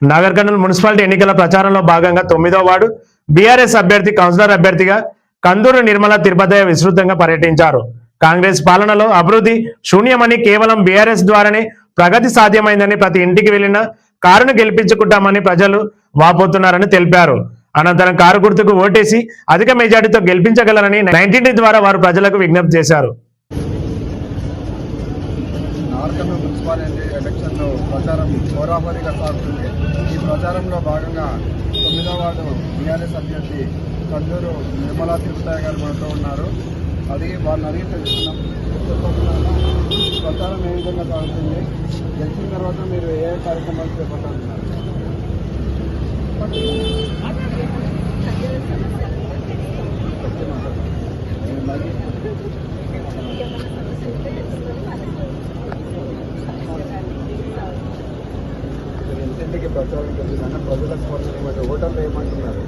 Nagar Kurnool municipality ఎన్నికల ప్రచారంలో భాగంగా 9వ వార్డు బీఆర్ఎస్ అభ్యర్థి కౌన్సిలర్ అభ్యర్థిగా కందూరు నిర్మల తిరుపతయ్య విస్తృతంగా పర్యటించారు. కాంగ్రెస్ పాలనలో అభివృద్ధి శూన్యమని, కేవలం బీఆర్ఎస్ ద్వారానే ప్రగతి సాధ్యమైందని, ప్రతి ఇంటికి వెళ్లిన కారును గెలిపించుకుంటామని ప్రజలు వాపోతున్నారని తెలిపారు. అనంతరం కారు గుర్తుకు ఓటేసి అధిక మెజార్టీతో గెలిపించగలరని 19 ద్వారా వారు ప్రజలకు విజ్ఞప్తి చేశారు. మున్సిపాలిటీ ఎలక్షన్లో ప్రచారం హోరాహోరీగా సాగుతుంది. ఈ ప్రచారంలో భాగంగా 9వ వార్డు బీఆర్ఎస్ అభ్యర్థి కందూరు నిర్మలా తిరుపతయ్య గారు మనతో ఉన్నారు. వాళ్ళని అడిగి తెలుసుకున్నాం. ప్రచారం ఏ విధంగా సాగుతుంది, గెలిచిన తర్వాత మీరు ఏ కార్యక్రమాలు చేపట్టాలన్నారు? ఇంటింటికి ప్రచారం జరిగిందన్న ప్రజల స్పందన ఓటర్లు ఏమంటున్నారు?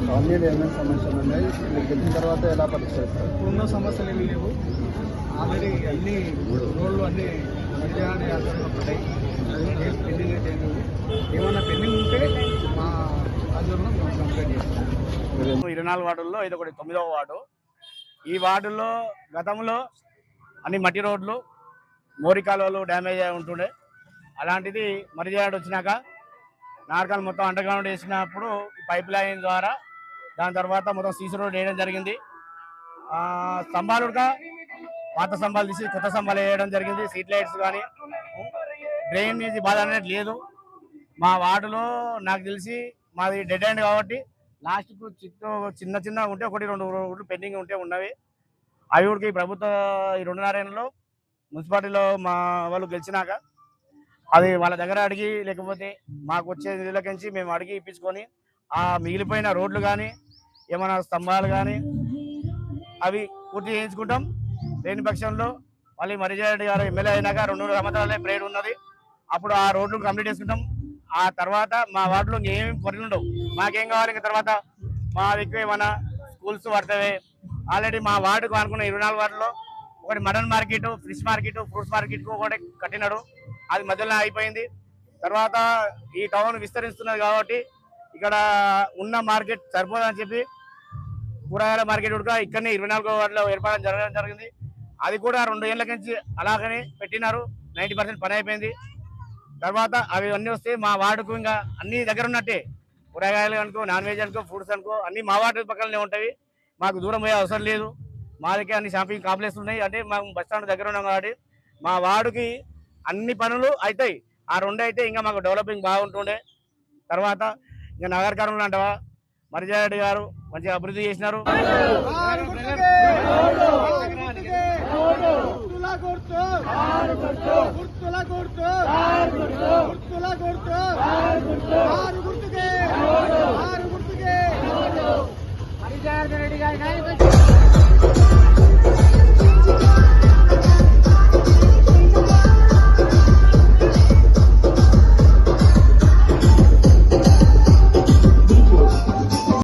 కాలనీలో ఏమేమి సమస్యలు ఉన్నాయి, గెలిచిన తర్వాత ఎలా పరిష్కరిస్తారు? ఉన్న సమస్యలు ఏమీ లేవు. ఆల్రెడీ అన్ని రోడ్లు అన్ని మధ్యాహ్నం పడ్డాయి. పెండింగ్ అయితే ఏమన్నా పెండింగ్ ఉంటే మా ఆధ్వర్యంలో మేము కంప్లైంట్ చేస్తాం. 24 వార్డుల్లో ఇది ఒకటి 9వ వార్డు. ఈ వార్డుల్లో గతంలో అన్ని మట్టి రోడ్లు, మోరి కాలువలు డ్యామేజ్ అయి ఉంటుండే. అలాంటిది మరిజాడు వచ్చినాక నార్కల్ మొత్తం అండర్ గ్రౌండ్ వేసినప్పుడు పైప్ లైన్ ద్వారా దాని తర్వాత మొత్తం సీసీ రోడ్ వేయడం జరిగింది. స్తంభాలు పాత స్తంభాలు తీసి కొత్త స్తంభాలు వేయడం జరిగింది. స్ట్రీట్ లైట్స్ కానీ డ్రైనేజీ బాధ అనేది లేదు. మా వార్డులో నాకు తెలిసి మాది డెడ్ ఎండ్ కాబట్టి లాస్ట్కు చిన్న చిన్న ఉంటే 1-2 రోడ్లు పెండింగ్ ఉంటే ఉన్నవి. అవి కూడా ప్రభుత్వ ఈ 2.5 ఏళ్ళలో మున్సిపాలిటీలో మా వాళ్ళు గెలిచినాక అది వాళ్ళ దగ్గర అడిగి, లేకపోతే మాకు వచ్చే నిధులకించి మేము అడిగి ఇప్పించుకొని ఆ మిగిలిపోయిన రోడ్లు కానీ ఏమైనా స్తంభాలు కానీ అవి పూర్తి చేయించుకుంటాం. లేని పక్షంలో మళ్ళీ మరిజారెడ్డి గారు ఎమ్మెల్యే అయినాక 2 సంవత్సరాలే పీరియడ్ ఉన్నది. అప్పుడు ఆ రోడ్లు కంప్లీట్ చేసుకుంటాం. ఆ తర్వాత మా వార్డులో ఇంకేమేమి పనులు ఉండవు. మాకేం కావాలి ఇంకా తర్వాత మా దగ్గర ఏమైనా స్కూల్స్ పడతాయి. ఆల్రెడీ మా వార్డుకు అనుకున్న 24 వార్డులో ఒకటి mutton market, fish market, fruits market ఒకటి కట్టినాడు. అది మధ్యలో అయిపోయింది. తర్వాత ఈ టౌన్ విస్తరిస్తున్నది కాబట్టి ఇక్కడ ఉన్న మార్కెట్ సరిపోదని చెప్పి కూరగాయల మార్కెట్ కూడా ఇక్కడనే 24వ వార్డులో ఏర్పాటు జరగడం జరిగింది. అది కూడా 2 ఏళ్ల నుంచి అలాగనే పెట్టినారు. 90% పని అయిపోయింది. తర్వాత అవి అన్నీ వస్తే మా వార్డుకు ఇంకా అన్ని దగ్గర ఉన్నట్టే, కూరగాయలు అనుకో, నాన్ వెజ్ అనుకో, ఫ్రూట్స్ అనుకో అన్ని మా వార్డు పక్కనే ఉంటాయి. మాకు దూరం పోయే అవసరం లేదు. మా దగ్గర అన్ని షాపింగ్ కాంప్లెక్స్ ఉన్నాయి. అంటే మేము బస్ స్టాండ్ దగ్గర ఉన్నాం కాబట్టి మా వార్డుకి అన్ని పనులు అవుతాయి. ఆ 2 అయితే ఇంకా మాకు డెవలపింగ్ బాగుంటుండే. తర్వాత ఇంకా నగర కర్నూలు అంటావా, మరిజారెడ్డి గారు మంచిగా అభివృద్ధి చేసినారు. మరిజారెడ్డి గారి నాయకత్వం